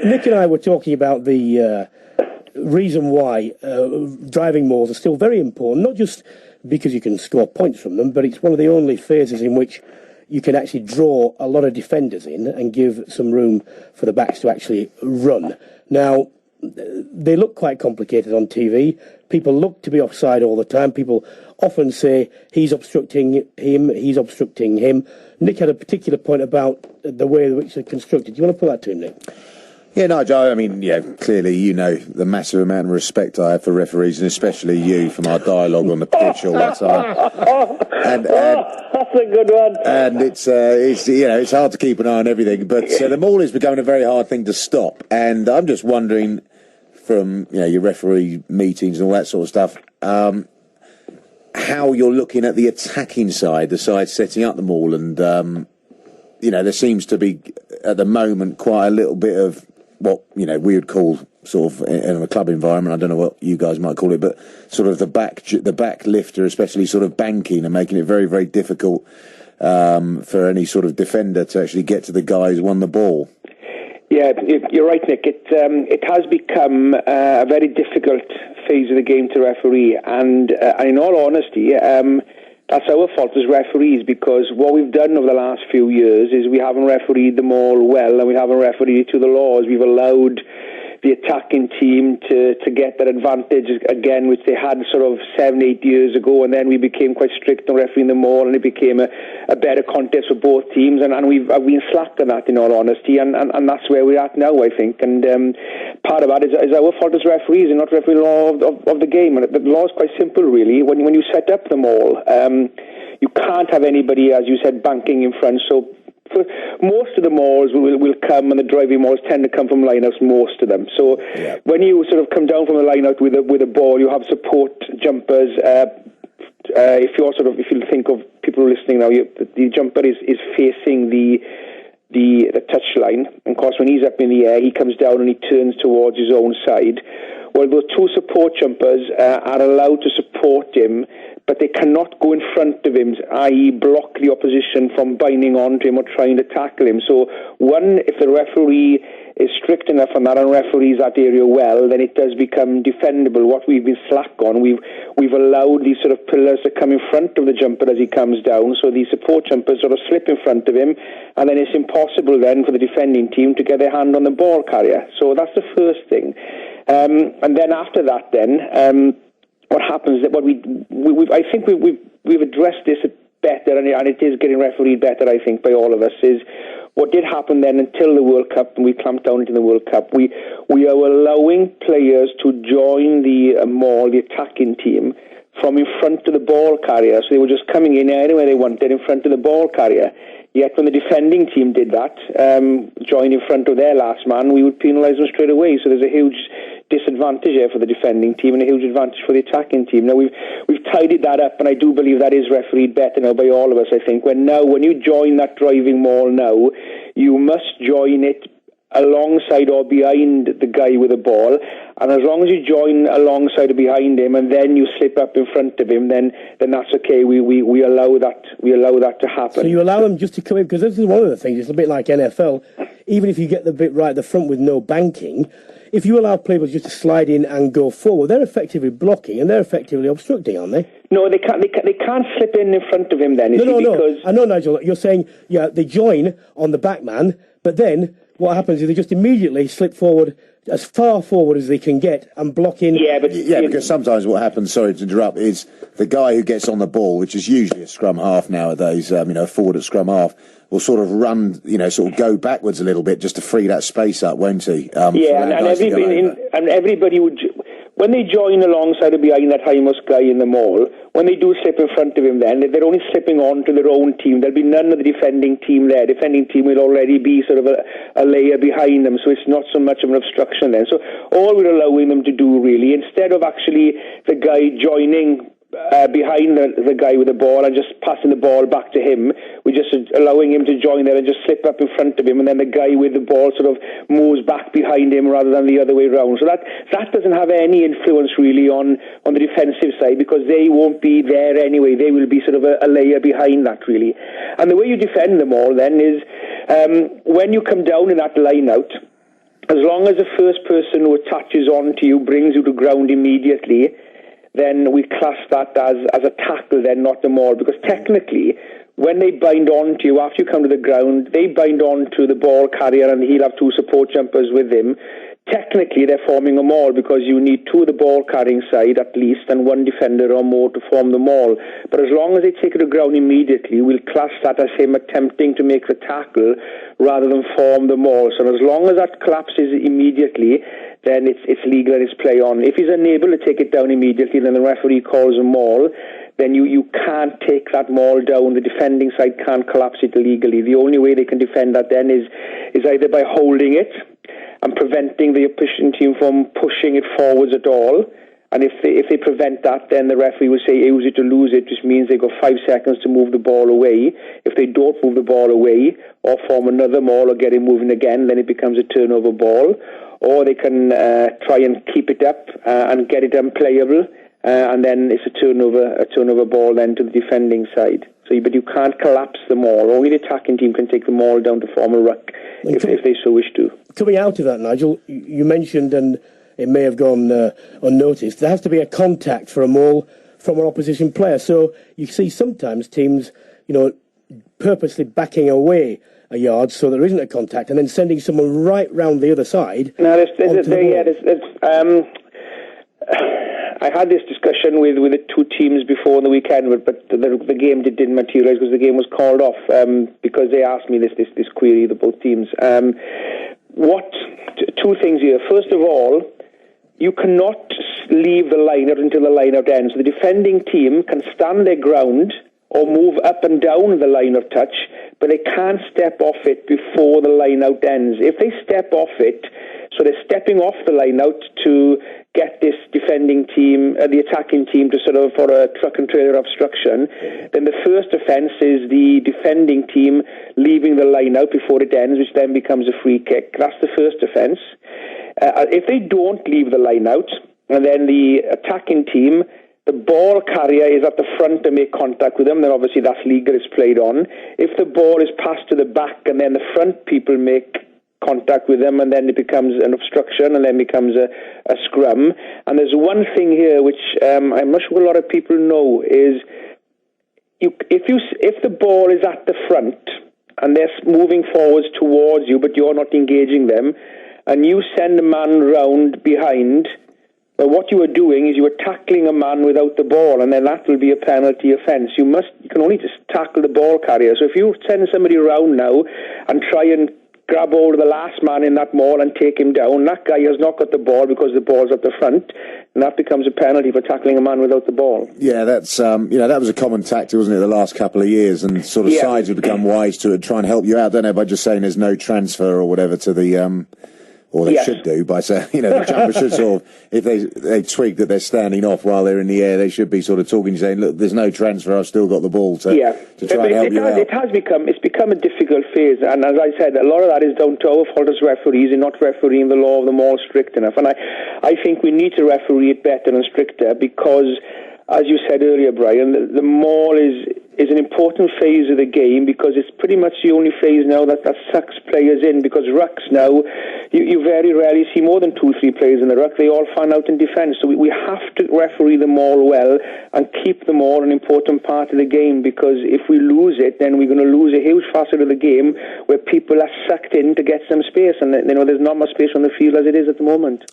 Nick and I were talking about the reason why driving mauls are still very important, not just because you can score points from them, but it's one of the only phases in which you can actually draw a lot of defenders in and give some room for the backs to actually run. Now, they look quite complicated on TV. People look to be offside all the time. People often say he's obstructing him. Nick had a particular point about the way in which they're constructed. Do you want to put that to him, Nick? Yeah, Nigel, I mean, clearly you know the massive amount of respect I have for referees, and especially you from our dialogue on the pitch all the time. And that's a good one. And it's hard to keep an eye on everything, but the maul is becoming a very hard thing to stop. And I'm just wondering, from your referee meetings and all that sort of stuff, how you're looking at the attacking side, the side setting up the maul, and there seems to be at the moment quite a little bit of what we would call sort of in a club environment, I don't know what you guys might call it, but sort of the back lifter, especially sort of banking and making it very, very difficult for any sort of defender to actually get to the guy who's won the ball. Yeah, you're right, Nick. It has become a very difficult phase of the game to referee, and in all honesty, that's our fault as referees, because what we've done over the last few years is we haven't refereed them all well, and we haven't refereed to the laws. We've allowed the attacking team to get that advantage again, which they had sort of 7-8 years ago, and then we became quite strict on refereeing them all, and it became a better contest for both teams, and we've been slack on that, in all honesty, and that's where we're at now, I think. And part of that is our fault as referees and not refereeing the law of the game. And the law is quite simple, really. When you set up the maul, you can't have anybody, as you said, banking in front. So for most of the mauls will come, and the driving mauls tend to come from lineouts, most of them. So when you sort of come down from the lineout with a ball, you have support jumpers. If you think of people listening now, the jumper is facing the touch line. And of course, when he's up in the air, he comes down and he turns towards his own side. Well, those two support jumpers are allowed to support him, but they cannot go in front of him, i.e. block the opposition from binding onto him or trying to tackle him. So, if the referee is strict enough on that and referees that area well, then it does become defendable. What we've been slack on, we've allowed these sort of pillars to come in front of the jumper as he comes down, so the support jumpers sort of slip in front of him, and then it's impossible then for the defending team to get their hand on the ball carrier. So that's the first thing. And then after that, what happens? That I think we've addressed this better, and it is getting refereed better, I think, by all of us. Is what did happen then until the World Cup, and we clamped down into the World Cup. We are allowing players to join the maul, the attacking team, from in front of the ball carrier. So they were just coming in anywhere they wanted in front of the ball carrier. Yet when the defending team did that, join in front of their last man, we would penalise them straight away. So there's a huge disadvantage here for the defending team and a huge advantage for the attacking team. Now we've tidied that up, and I do believe that is refereed better now by all of us, I think. When you join that driving maul now, you must join it alongside or behind the guy with the ball, and as long as you join alongside or behind him and then you slip up in front of him, then that's okay. We allow that to happen. So you allow them just to come in, because this is one of the things, it's a bit like NFL. Even if you get the bit right at the front with no banking, if you allow players just to slide in and go forward, they're effectively blocking and they're effectively obstructing, aren't they? No, they can't slip in front of him then. No. I know, Nigel, you're saying, they join on the back man, but then what happens is they just immediately slip forward, as far forward as they can get, and block in. Because sometimes what happens, sorry to interrupt, is the guy who gets on the ball, which is usually a scrum half nowadays, forward at scrum half, will sort of run, sort of go backwards a little bit just to free that space up, won't he? Everybody would, when they join alongside or behind that hindmost guy in the maul, when they do slip in front of him, then they're only slipping on to their own team. There'll be none of the defending team there. Defending team will already be sort of a layer behind them, so it's not so much of an obstruction then. So all we're allowing them to do, really, instead of actually the guy joining behind the guy with the ball and just passing the ball back to him, we're just allowing him to join there and just slip up in front of him, and then the guy with the ball sort of moves back behind him rather than the other way around. So that doesn't have any influence really on the defensive side, because they won't be there anyway. They will be sort of a layer behind that, really. And the way you defend them all then is when you come down in that line out, as long as the first person who attaches onto you brings you to ground immediately, then we class that as a tackle, then not a maul, because technically, when they bind onto you, after you come to the ground, they bind onto the ball carrier and he'll have two support jumpers with him. Technically, they're forming a maul because you need two of the ball-carrying side at least and one defender or more to form the maul. But as long as they take it to ground immediately, we'll class that as him attempting to make the tackle rather than form the maul. So as long as that collapses immediately, then it's legal and it's play on. If he's unable to take it down immediately, then the referee calls a maul. Then you can't take that maul down. The defending side can't collapse it illegally. The only way they can defend that then is either by holding it and preventing the opposition team from pushing it forwards at all. And if they prevent that, then the referee will say use it to lose it, which means they've got 5 seconds to move the ball away. If they don't move the ball away or form another maul or get it moving again, then it becomes a turnover ball. Or they can try and keep it up and get it unplayable, and then it's a turnover ball then to the defending side. But you can't collapse the maul. Only the attacking team can take the maul down to form a ruck if they so wish to. Coming out of that, Nigel, you mentioned, and it may have gone unnoticed, there has to be a contact for a maul from an opposition player. So you see sometimes teams, purposely backing away a yard so there isn't a contact and then sending someone right round the other side. I had this discussion with the two teams before the weekend, but the game didn't materialise because the game was called off because they asked me this query, the both teams. Two things here. First of all, you cannot leave the line-out until the line-out ends. The defending team can stand their ground or move up and down the line of touch, but they can't step off it before the line-out ends. If they step off it, so they're stepping off the line-out to get this defending team, the attacking team, to for a truck and trailer obstruction, then the first offence is the defending team leaving the line-out before it ends, which then becomes a free kick. That's the first offence. If they don't leave the line-out, and then the attacking team, the ball carrier is at the front to make contact with them, then obviously that's legal, it's played on. If the ball is passed to the back and then the front people make contact with them, and then it becomes an obstruction and then becomes a scrum. And there's one thing here which I'm not sure a lot of people know is if the ball is at the front and they're moving forwards towards you but you're not engaging them and you send a man round behind, well, what you are doing is you are tackling a man without the ball, and then that will be a penalty offence. You can only just tackle the ball carrier. So if you send somebody around now and try and grab hold of the last man in that maul and take him down, that guy has not got the ball because the ball's at the front, and that becomes a penalty for tackling a man without the ball. Yeah, that's that was a common tactic, wasn't it, the last couple of years, and sides would become wise to it, try and help you out, don't they, by just saying there's no transfer or whatever to the or they should do by saying, the jumper should if they tweak that they're standing off while they're in the air, they should be talking, saying, look, there's no transfer, I've still got the ball to try and help you out. It's become a difficult phase, and as I said, a lot of that is down to our fault as referees in not refereeing the law of the maul strict enough, and I think we need to referee it better and stricter because, as you said earlier, Brian, the maul is an important phase of the game because it's pretty much the only phase now that sucks players in, because rucks now, you very rarely see more than 2-3 players in the ruck. They all fan out in defence. So we have to referee them all well and keep them all an important part of the game, because if we lose it, then we're going to lose a huge facet of the game where people are sucked in to get some space, and there's not much space on the field as it is at the moment.